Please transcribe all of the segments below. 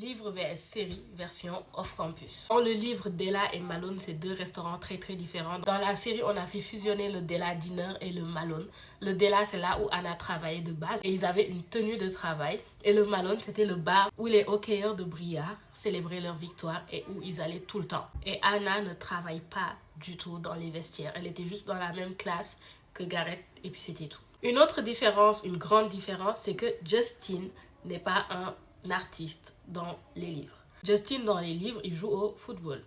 livre vs série version off-campus. Dans le livre, Della et Malone, c'est deux restaurants très différents. Dans la série, on a fait fusionner le Della Dinner et le Malone. Le Della, c'est là où Anna travaillait de base et ils avaient une tenue de travail. Et le Malone, c'était le bar où les hockeyeurs de Briare célébraient leur victoire et où ils allaient tout le temps. Et Anna ne travaille pas du tout dans les vestiaires. Elle était juste dans la même classe que Garrett et puis c'était tout. Une autre différence, une grande différence, c'est que Justin n'est pas un artiste dans les livres. Justin, dans les livres, il joue au football.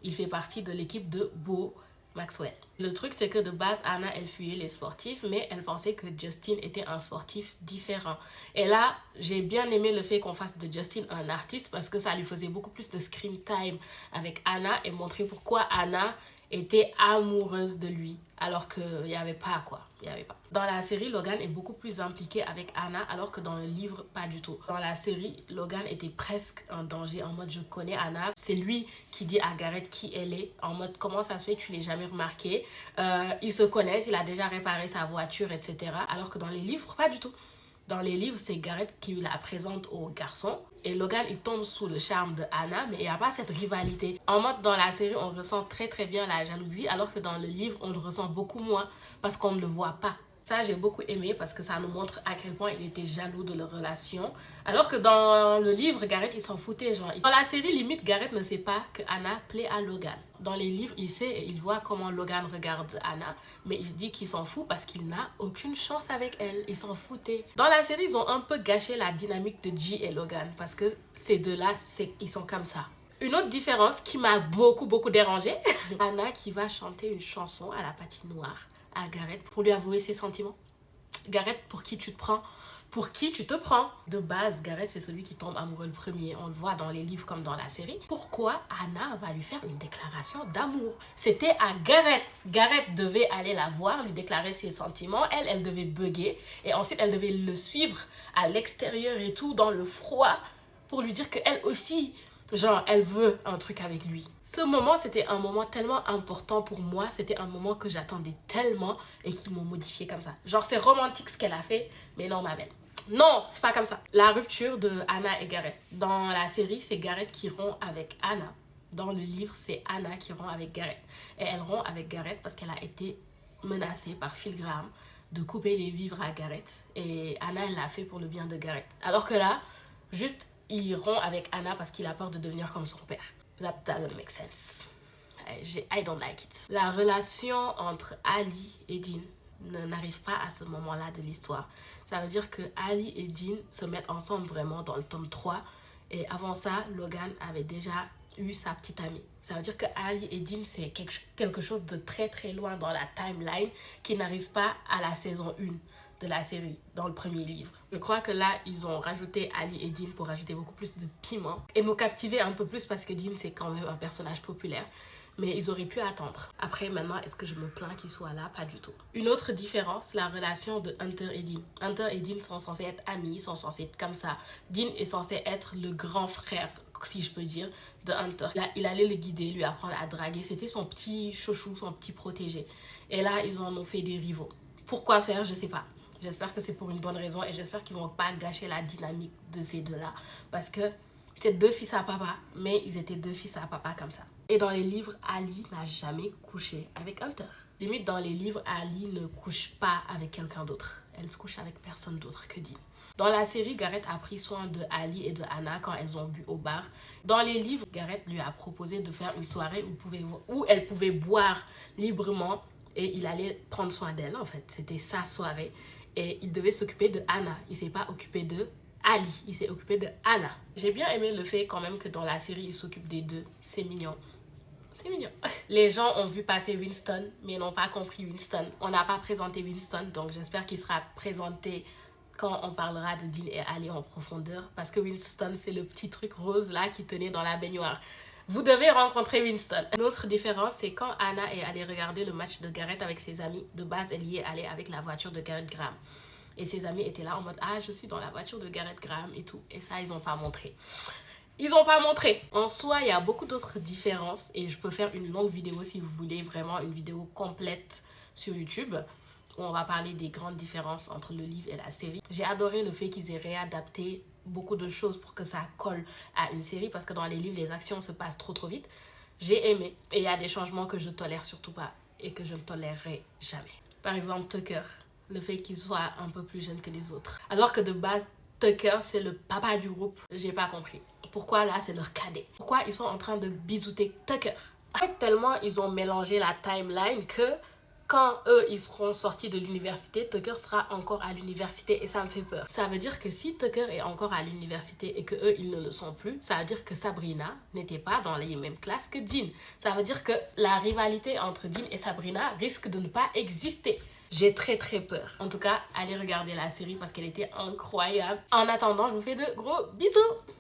Il fait partie de l'équipe de Beau Maxwell. Le truc, c'est que de base, Anna, elle fuyait les sportifs, mais elle pensait que Justin était un sportif différent. Et là, j'ai bien aimé le fait qu'on fasse de Justin un artiste parce que ça lui faisait beaucoup plus de screen time avec Anna et montrer pourquoi Anna était amoureuse de lui alors qu'il n'y avait pas quoi, il y avait pas. Dans la série, Logan est beaucoup plus impliqué avec Anna alors que dans le livre, pas du tout. Dans la série, Logan était presque en danger en mode je connais Anna. C'est lui qui dit à Garrett qui elle est, en mode comment ça se fait que tu l'as jamais remarqué. Ils se connaissent, il a déjà réparé sa voiture, etc. Alors que dans les livres, pas du tout. Dans les livres, c'est Garrett qui la présente aux garçons. Et Logan, il tombe sous le charme de Anna, mais il n'y a pas cette rivalité. En mode, dans la série, on ressent très bien la jalousie, alors que dans le livre, on le ressent beaucoup moins parce qu'on ne le voit pas. Ça, j'ai beaucoup aimé parce que ça nous montre à quel point il était jaloux de leur relation. Alors que dans le livre, Garrett, il s'en foutait. Genre. Dans la série, limite, Garrett ne sait pas que Anna plaît à Logan. Dans les livres, il sait et il voit comment Logan regarde Anna. Mais il se dit qu'il s'en fout parce qu'il n'a aucune chance avec elle. Il s'en foutait. Dans la série, ils ont un peu gâché la dynamique de G et Logan. Parce que ces deux-là, ils sont comme ça. Une autre différence qui m'a beaucoup dérangée. Anna qui va chanter une chanson à la patinoire à Garrett pour lui avouer ses sentiments. Garrett, pour qui tu te prends? Pour qui tu te prends? De base, Garrett, c'est celui qui tombe amoureux le premier. On le voit dans les livres comme dans la série. Pourquoi Anna va lui faire une déclaration d'amour? C'était à Garrett. Garrett devait aller la voir, lui déclarer ses sentiments. Elle devait bugger. Et ensuite, elle devait le suivre à l'extérieur et tout, dans le froid, pour lui dire qu'elle aussi, genre, elle veut un truc avec lui. Ce moment, c'était un moment tellement important pour moi. C'était un moment que j'attendais tellement et qui m'ont modifié comme ça. Genre, c'est romantique ce qu'elle a fait, mais non, ma belle. Non, c'est pas comme ça. La rupture de Anna et Garrett. Dans la série, c'est Garrett qui rompt avec Anna. Dans le livre, c'est Anna qui rompt avec Garrett. Et elle rompt avec Garrett parce qu'elle a été menacée par Phil Graham de couper les vivres à Garrett. Et Anna, elle l'a fait pour le bien de Garrett. Alors que là, juste, il rompt avec Anna parce qu'il a peur de devenir comme son père. That doesn't make sense. I don't like it. La relation entre Ali et Dean n'arrive pas à ce moment-là de l'histoire. Ça veut dire que Ali et Dean se mettent ensemble vraiment dans le tome 3. Et avant ça, Logan avait déjà eu sa petite amie. Ça veut dire que Ali et Dean, c'est quelque chose de très loin dans la timeline qui n'arrive pas à la saison 1 de la série, dans le premier livre. Je crois que là, ils ont rajouté Ali et Dean pour rajouter beaucoup plus de piment et nous captiver un peu plus parce que Dean, c'est quand même un personnage populaire. Mais ils auraient pu attendre. Après, maintenant, est-ce que je me plains qu'ils soient là? Pas du tout. Une autre différence, la relation de Hunter et Dean. Hunter et Dean sont censés être amis, sont censés être comme ça. Dean est censé être le grand frère, si je peux dire, de Hunter. Là, il allait le guider, lui apprendre à draguer. C'était son petit chouchou, son petit protégé. Et là, ils en ont fait des rivaux. Pourquoi faire? Je sais pas. J'espère que c'est pour une bonne raison et j'espère qu'ils vont pas gâcher la dynamique de ces deux-là. Parce que c'est deux fils à papa, mais ils étaient deux fils à papa comme ça. Et dans les livres, Ali n'a jamais couché avec Hunter. Limite, dans les livres, Ali ne couche pas avec quelqu'un d'autre. Elle couche avec personne d'autre que Dean. Dans la série, Garrett a pris soin de Ali et de Anna quand elles ont bu au bar. Dans les livres, Garrett lui a proposé de faire une soirée où elle pouvait boire librement et il allait prendre soin d'elle en fait. C'était sa soirée. Et il devait s'occuper de Anna. Il ne s'est pas occupé de Ali. Il s'est occupé de Anna. J'ai bien aimé le fait quand même que dans la série, il s'occupe des deux. C'est mignon. C'est mignon. Les gens ont vu passer Winston, mais n'ont pas compris Winston. On n'a pas présenté Winston, donc j'espère qu'il sera présenté quand on parlera de Dean et Ali en profondeur. Parce que Winston, c'est le petit truc rose là qui tenait dans la baignoire. Vous devez rencontrer Winston. Une autre différence, c'est quand Anna est allée regarder le match de Garrett avec ses amis. De base, elle y est allée avec la voiture de Garrett Graham. Et ses amis étaient là en mode « Ah, je suis dans la voiture de Garrett Graham et tout. » Et ça, ils n'ont pas montré. Ils n'ont pas montré. En soi, il y a beaucoup d'autres différences. Et je peux faire une longue vidéo si vous voulez, vraiment une vidéo complète sur YouTube. Où on va parler des grandes différences entre le livre et la série. J'ai adoré le fait qu'ils aient réadapté beaucoup de choses pour que ça colle à une série parce que dans les livres, les actions se passent trop vite. J'ai aimé et il y a des changements que je tolère surtout pas et que je ne tolérerai jamais. Par exemple, Tucker, le fait qu'il soit un peu plus jeune que les autres. Alors que de base, Tucker, c'est le papa du groupe. J'ai pas compris. Pourquoi là, c'est leur cadet? Pourquoi ils sont en train de bisouter Tucker? En fait, tellement ils ont mélangé la timeline que quand eux, ils seront sortis de l'université, Tucker sera encore à l'université et ça me fait peur. Ça veut dire que si Tucker est encore à l'université et que eux, ils ne le sont plus, ça veut dire que Sabrina n'était pas dans les mêmes classes que Dean. Ça veut dire que la rivalité entre Dean et Sabrina risque de ne pas exister. J'ai très peur. En tout cas, allez regarder la série parce qu'elle était incroyable. En attendant, je vous fais de gros bisous.